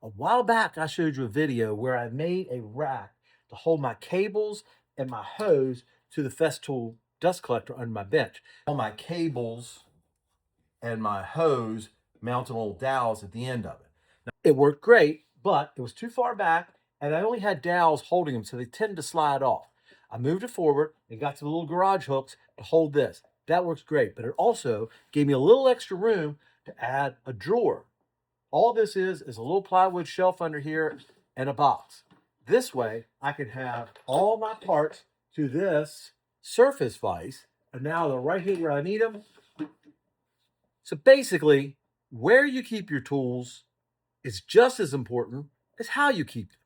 A while back, I showed you a video where I made a rack to hold my cables and my hose to the Festool dust collector under my bench. All my cables and my hose mounted on little dowels at the end of it. Now, it worked great, but it was too far back and I only had dowels holding them, so they tended to slide off. I moved it forward and got to the little garage hooks to hold this. That works great, but it also gave me a little extra room to add a drawer. All this is a little plywood shelf under here and a box. This way, I can have all my parts to this surface vise, and now they're right here where I need them. So basically, where you keep your tools is just as important as how you keep them.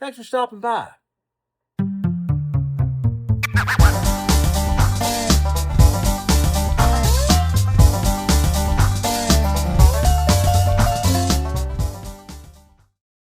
Thanks for stopping by.